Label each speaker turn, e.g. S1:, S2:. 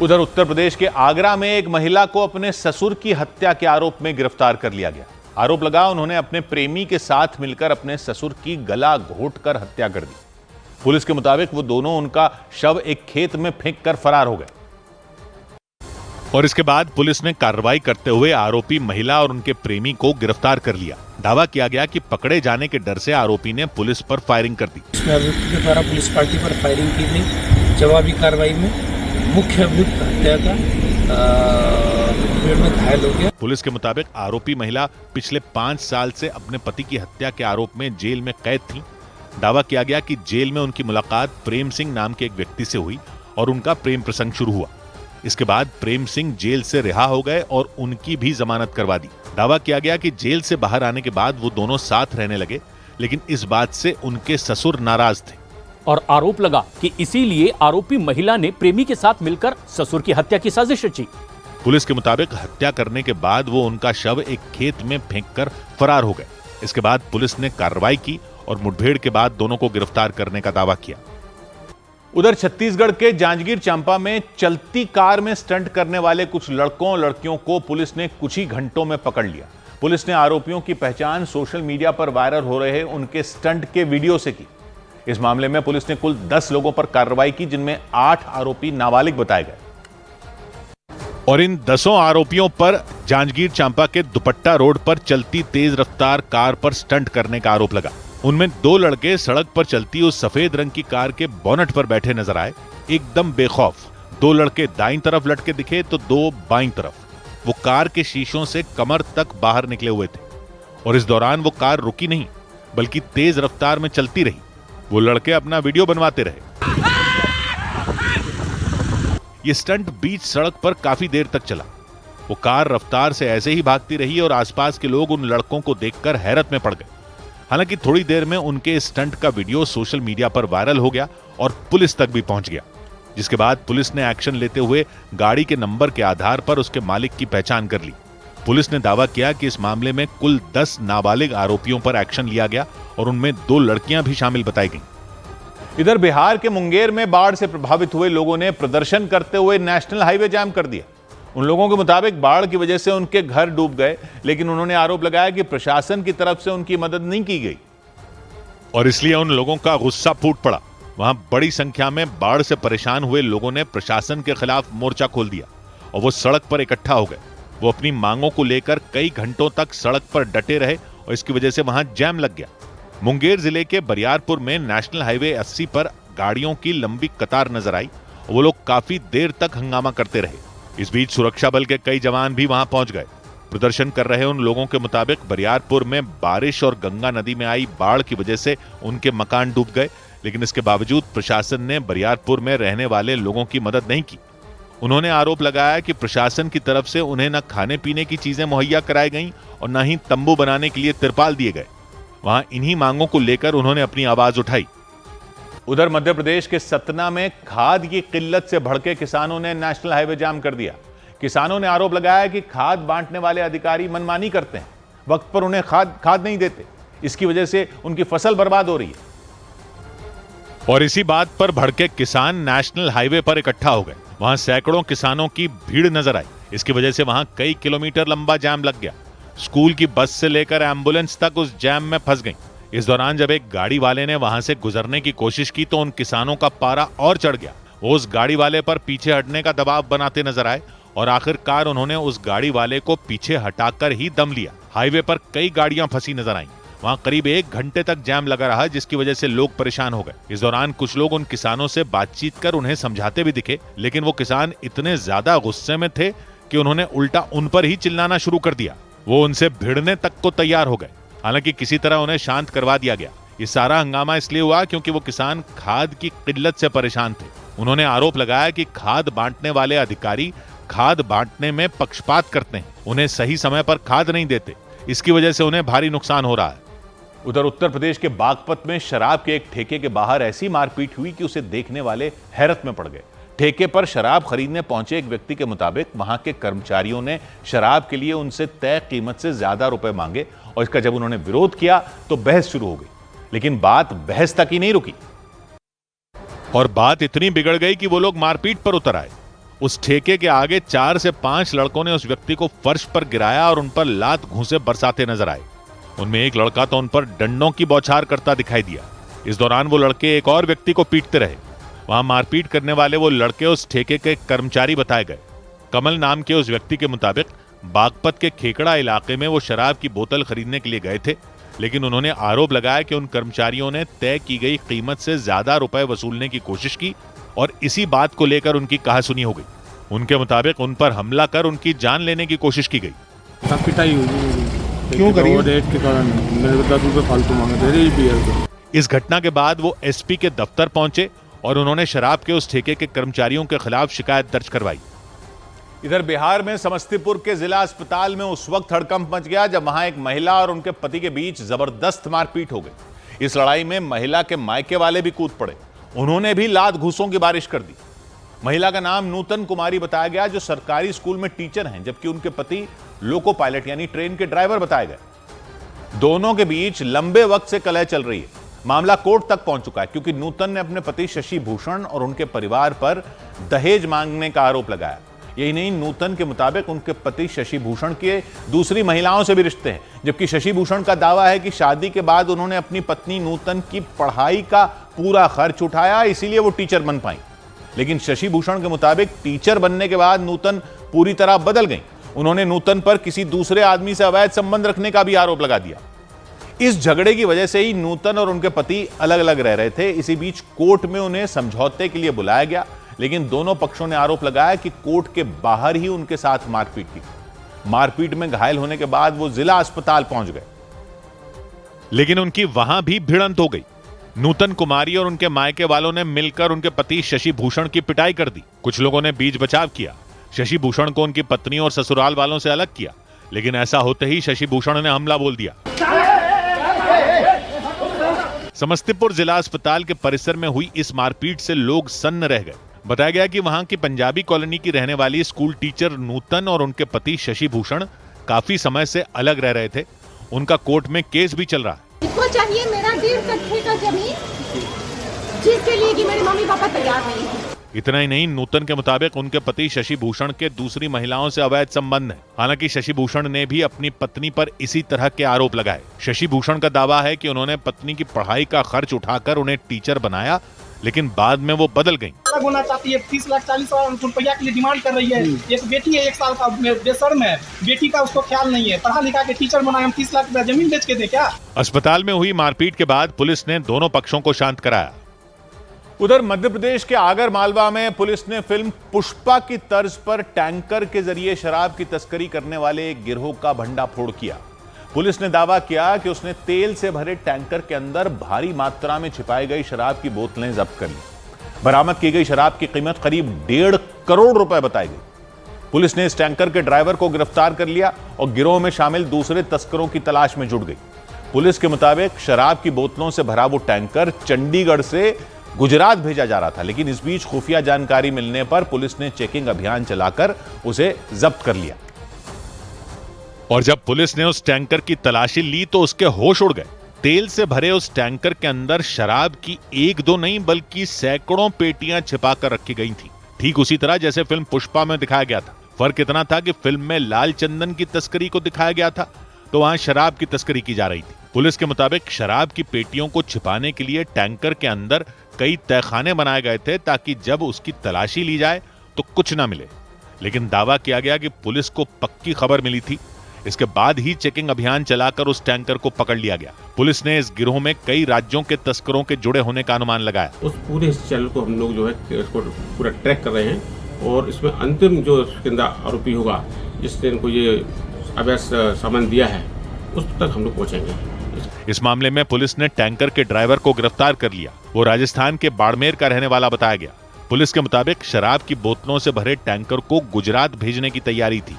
S1: उधर उत्तर प्रदेश के आगरा में एक महिला को अपने ससुर की हत्या के आरोप में गिरफ्तार कर लिया गया। आरोप लगा उन्होंने अपने प्रेमी के साथ मिलकर अपने ससुर की गला घोंटकर हत्या कर दी। पुलिस के मुताबिक वो दोनों उनका शव एक खेत में फेंककर फरार हो गए और इसके बाद पुलिस ने कार्रवाई करते हुए आरोपी महिला और उनके प्रेमी को गिरफ्तार कर लिया। दावा किया गया कि पकड़े जाने के डर से आरोपी ने पुलिस पर फायरिंग कर दी।
S2: अभियुक्त के द्वारा पुलिस पार्टी पर फायरिंग की गई। जवाबी कार्रवाई में मुख्य अभियुक्त हत्या का में घायल हो गया।
S1: पुलिस के मुताबिक आरोपी महिला पिछले 5 साल से अपने पति की हत्या के आरोप में जेल में कैद थी। दावा किया गया कि जेल में उनकी मुलाकात प्रेम सिंह नाम के एक व्यक्ति से हुई और उनका प्रेम प्रसंग शुरू हुआ। इसके बाद प्रेम सिंह जेल से रिहा हो गए और उनकी भी जमानत करवा दी। दावा किया गया कि जेल से बाहर आने के बाद वो दोनों साथ रहने लगे, लेकिन इस बात से उनके ससुर नाराज थे
S3: और आरोप लगा कि इसीलिए आरोपी महिला ने प्रेमी के साथ मिलकर ससुर की हत्या की साजिश रची।
S1: पुलिस के मुताबिक हत्या करने के बाद वो उनका शव एक खेत में फेंककर फरार हो गए। इसके बाद पुलिस ने कार्रवाई की और मुठभेड़ के बाद दोनों को गिरफ्तार करने का दावा किया। उधर छत्तीसगढ़ के जांजगीर चांपा में चलती कार में स्टंट करने वाले कुछ लड़कों और लड़कियों को पुलिस ने कुछ ही घंटों में पकड़ लिया। पुलिस ने आरोपियों की पहचान सोशल मीडिया पर वायरल हो रहे उनके स्टंट के वीडियो से की। इस मामले में पुलिस ने कुल 10 लोगों पर कार्रवाई की, जिनमें 8 आरोपी नाबालिग बताए गए और इन 10 आरोपियों पर जांजगीर चांपा के दुपट्टा रोड पर चलती तेज रफ्तार कार पर स्टंट करने का आरोप लगा। उनमें 2 लड़के सड़क पर चलती उस सफेद रंग की कार के बोनट पर बैठे नजर आए, एकदम बेखौफ। 2 लड़के दाईं तरफ लटके दिखे तो 2 बाईं तरफ। वो कार के शीशों से कमर तक बाहर निकले हुए थे और इस दौरान वो कार रुकी नहीं, बल्कि तेज रफ्तार में चलती रही। वो लड़के अपना वीडियो बनवाते रहे। ये स्टंट बीच सड़क पर काफी देर तक चला। वो कार रफ्तार से ऐसे ही भागती रही और आसपास के लोग उन लड़कों को देखकर हैरत में पड़ गए। हालांकि थोड़ी देर में उनके स्टंट का वीडियो सोशल मीडिया पर वायरल हो गया और पुलिस तक भी पहुंच गया, जिसके बाद पुलिस ने एक्शन लेते हुए गाड़ी के नंबर के आधार पर उसके मालिक की पहचान कर ली। पुलिस ने दावा किया कि इस मामले में कुल 10 नाबालिग आरोपियों पर एक्शन लिया गया और उनमें 2 लड़कियां भी शामिल बताई गईं। इधर बिहार के मुंगेर में बाढ़ से प्रभावित हुए लोगों ने प्रदर्शन करते हुए नेशनल हाईवे जाम कर दिया। उन लोगों के मुताबिक बाढ़ की वजह से उनके घर डूब गए, लेकिन उन्होंने आरोप लगाया कि प्रशासन की तरफ से उनकी मदद नहीं की गई और इसलिए उन लोगों का गुस्सा फूट पड़ा। वहां बड़ी संख्या में बाढ़ से परेशान हुए लोगों ने प्रशासन के खिलाफ मोर्चा खोल दिया और वो सड़क पर इकट्ठा हो गए। वो अपनी मांगों को लेकर कई घंटों तक सड़क पर डटे रहे और इसकी वजह से वहां जैम लग गया। मुंगेर जिले के बरियारपुर में नेशनल हाईवे 80 पर गाड़ियों की लंबी कतार नजर आई और वो लोग काफी देर तक हंगामा करते रहे। इस बीच सुरक्षा बल के कई जवान भी वहां पहुंच गए। प्रदर्शन कर रहे उन लोगों के मुताबिक बरियारपुर में बारिश और गंगा नदी में आई बाढ़ की वजह से उनके मकान डूब गए, लेकिन इसके बावजूद प्रशासन ने बरियारपुर में रहने वाले लोगों की मदद नहीं की। उन्होंने आरोप लगाया कि प्रशासन की तरफ से उन्हें न खाने पीने की चीजें मुहैया कराई गईं और न ही तंबू बनाने के लिए तिरपाल दिए गए। वहां इन्हीं मांगों को लेकर उन्होंने अपनी आवाज उठाई। उधर मध्य प्रदेश के सतना में खाद की किल्लत से भड़के किसानों ने नेशनल हाईवे जाम कर दिया। किसानों ने आरोप लगाया कि खाद बांटने वाले अधिकारी मनमानी करते हैं, वक्त पर उन्हें खाद नहीं देते। इसकी वजह से उनकी फसल बर्बाद हो रही है और इसी बात पर भड़के किसान नेशनल हाईवे पर इकट्ठा हो गए। वहां सैकड़ों किसानों की भीड़ नजर आई। इसकी वजह से वहां कई किलोमीटर लंबा जाम लग गया। स्कूल की बस से लेकर एम्बुलेंस तक उस जैम में फंस गई। इस दौरान जब एक गाड़ी वाले ने वहां से गुजरने की कोशिश की तो उन किसानों का पारा और चढ़ गया। वो उस गाड़ी वाले पर पीछे हटने का दबाव बनाते नजर आए और आखिरकार उन्होंने उस गाड़ी वाले को पीछे हटाकर ही दम लिया। हाईवे पर कई गाड़ियां फंसी नजर आईं। वहां करीब 1 घंटे तक जाम लगा रहा, जिसकी वजह से लोग परेशान हो गए। इस दौरान कुछ लोग उन किसानों से बातचीत कर उन्हें समझाते भी दिखे, लेकिन वो किसान इतने ज्यादा गुस्से में थे कि उन्होंने उल्टा उन पर ही चिल्लाना शुरू कर दिया। वो उनसे भिड़ने तक को तैयार हो गए। हालांकि किसी तरह उन्हें शांत करवा दिया गया। ये सारा हंगामा इसलिए हुआ क्योंकि वो किसान खाद की किल्लत से परेशान थे। उन्होंने आरोप लगाया कि खाद बांटने वाले अधिकारी खाद बांटने में पक्षपात करते हैं, उन्हें सही समय पर खाद नहीं देते। इसकी वजह से उन्हें भारी नुकसान हो रहा है। उधर उत्तर प्रदेश के बागपत में शराब के एक ठेके के बाहर ऐसी मारपीट हुई कि उसे देखने वाले हैरत में पड़ गए। ठेके पर शराब खरीदने पहुंचे एक व्यक्ति के मुताबिक वहां के कर्मचारियों ने शराब के लिए उनसे तय कीमत से ज्यादा रुपए मांगे और इसका जब उन्होंने विरोध किया तो बहस शुरू हो गई। लेकिन बात बहस तक ही नहीं रुकी और बात इतनी बिगड़ गई कि वो लोग मारपीट पर उतर आए उस ठेके के आगे 4 से 5 लड़कों ने उस व्यक्ति को फर्श पर गिराया और उन पर लात घूंसे बरसाते नजर आए। उनमें एक लड़का तो उन पर डंडों की बौछार करता दिखाई दिया। इस दौरान वो लड़के एक और व्यक्ति को पीटते रहे। वहां मारपीट करने वाले वो लड़के उस ठेके के कर्मचारी बताए गए। कमल नाम के उस व्यक्ति के मुताबिक बागपत के खेकड़ा इलाके में वो शराब की बोतल खरीदने के लिए गए थे, लेकिन उन्होंने आरोप लगाया कि उन कर्मचारियों ने तय की गई कीमत से ज्यादा रुपए वसूलने की कोशिश की और इसी बात को लेकर उनकी कहासुनी हो गई। उनके मुताबिक उन पर हमला कर उनकी जान लेने की कोशिश की गई।
S4: पिटाई हुई, क्यों करी? रेट के कारण मेरे 10 रुपए फालतू मांगे थे रे बियर।
S1: इस घटना के बाद वो एसपी के दफ्तर पहुंचे और उन्होंने शराब के उस ठेके के कर्मचारियों के खिलाफ शिकायत दर्ज करवाई। इधर बिहार में समस्तीपुर के जिला अस्पताल में उस वक्त हड़कंप मच गया जब वहां एक महिला और उनके पति के बीच जबरदस्त मारपीट हो गई। इस लड़ाई में महिला के मायके वाले भी कूद पड़े। उन्होंने भी लात घूंसों की बारिश कर दी। महिला का नाम नूतन कुमारी बताया गया, जो सरकारी स्कूल में टीचर हैं, जबकि उनके पति लोको पायलट यानी ट्रेन के ड्राइवर बताए गए। दोनों के बीच लंबे वक्त से कलह चल रही है। मामला कोर्ट तक पहुंच चुका है क्योंकि नूतन ने अपने पति शशि भूषण और उनके परिवार पर दहेज मांगने का आरोप लगाया। यही नहीं, नूतन के मुताबिक उनके पति शशि भूषण के दूसरी महिलाओं से भी रिश्ते हैं, जबकि शशि भूषण का दावा है कि शादी के बाद उन्होंने अपनी पत्नी नूतन की पढ़ाई का पूरा खर्च उठाया, इसीलिए वो टीचर बन पाई। लेकिन शशि भूषण के मुताबिक टीचर बनने के बाद नूतन पूरी तरह बदल गई। उन्होंने नूतन पर किसी दूसरे आदमी से अवैध संबंध रखने का भी आरोप लगा दिया। इस झगड़े की वजह से ही नूतन और उनके पति अलग अलग रह रहे थे। इसी बीच कोर्ट में उन्हें समझौते के लिए बुलाया गया, लेकिन दोनों पक्षों ने आरोप लगाया कि कोर्ट के बाहर ही उनके साथ मारपीट की। मारपीट में घायल होने के बाद वो जिला अस्पताल पहुंच गए, लेकिन उनकी वहां भी भिड़ंत हो गई। नूतन कुमारी और उनके मायके वालों ने मिलकर उनके पति शशि भूषण की पिटाई कर दी। कुछ लोगों ने बीच बचाव किया। शशि भूषण को उनकी पत्नी और ससुराल वालों से अलग किया, लेकिन ऐसा होते ही शशि भूषण ने हमला बोल दिया। समस्तीपुर जिला अस्पताल के परिसर में हुई इस मारपीट से लोग सन्न रह गए। बताया गया कि वहां की पंजाबी कॉलोनी की रहने वाली स्कूल टीचर नूतन और उनके पति शशि भूषण काफी समय से अलग रह रहे थे। उनका कोर्ट में केस भी चल रहा है।
S5: इसको चाहिए मेरा 1.5 कट्ठे का जमीन, जिसके लिए कि मेरे मम्मी पापा तैयार नहीं है।
S1: इतना ही नहीं, नूतन के मुताबिक उनके पति शशि भूषण के दूसरी महिलाओं से अवैध संबंध है। हालांकि शशि भूषण ने भी अपनी पत्नी पर इसी तरह के आरोप लगाए। शशि भूषण का दावा है कि उन्होंने पत्नी की पढ़ाई का खर्च उठाकर उन्हें टीचर बनाया, लेकिन बाद में वो बदल गईं।
S6: अलग होना चाहती है, 30 लाख 40 लाख रुपया के लिए डिमांड कर रही है। एक बेटी है 1 साल का बेशर्म है, बेटी का उसको ख्याल नहीं है। पढ़ा लिखा के टीचर बनाए, हम 30 लाख रुपया जमीन बेच के दे क्या?
S1: अस्पताल में हुई मारपीट के बाद पुलिस ने दोनों पक्षों को शांत कराया। उधर मध्य प्रदेश के आगर मालवा में पुलिस ने फिल्म पुष्पा की तर्ज पर टैंकर के जरिए शराब की तस्करी करने वाले एक गिरोह का भंडाफोड़ किया। पुलिस ने दावा किया कि उसने तेल से भरे टैंकर के अंदर भारी मात्रा में छिपाई गई शराब की बोतलें जब्त कर ली। बरामद की गई शराब की कीमत करीब 1.5 करोड़ रुपए बताई गई। पुलिस ने इस टैंकर के ड्राइवर को गिरफ्तार कर लिया और गिरोह में शामिल दूसरे तस्करों की तलाश में जुट गई। पुलिस के मुताबिक शराब की बोतलों से भरा वो टैंकर चंडीगढ़ से गुजरात भेजा जा रहा था, लेकिन इस बीच खुफिया जानकारी मिलने पर पुलिस ने चेकिंग अभियान चलाकर उसे जब्त कर लिया। और जब पुलिस ने उस टैंकर की तलाशी ली तो उसके होश उड़ गए। तेल से भरे उस टैंकर के अंदर शराब की 1-2 नहीं बल्कि सैकड़ों पेटियां छिपाकर रखी गई थी, ठीक उसी तरह जैसे फिल्म पुष्पा में दिखाया गया था। फर्क इतना था कि फिल्म में लाल चंदन की तस्करी को दिखाया गया था, तो वहां शराब की तस्करी की जा रही थी। पुलिस के मुताबिक शराब की पेटियों को छिपाने के लिए टैंकर के अंदर कई तहखाने बनाए गए थे ताकि जब उसकी तलाशी ली जाए तो कुछ ना मिले। लेकिन दावा किया गया कि पुलिस को पक्की खबर मिली थी। इसके बाद ही चेकिंग अभियान चलाकर उस टैंकर को पकड़ लिया गया। पुलिस ने इस गिरोह में कई राज्यों के तस्करों के जुड़े होने का अनुमान लगाया।
S4: उस पूरे चल को हम लोग जो है इसको पूरा ट्रैक कर रहे हैं और इसमें अंतिम जो इसके अंदर आरोपी होगा, जिसने इनको ये अवैध सामान दिया है, उस तक हम लोग पहुंचेंगे।
S1: इस मामले में पुलिस ने टैंकर के ड्राइवर को गिरफ्तार कर लिया। वो राजस्थान के बाड़मेर का रहने वाला बताया गया। पुलिस के मुताबिक शराब की बोतलों से भरे टैंकर को गुजरात भेजने की तैयारी थी।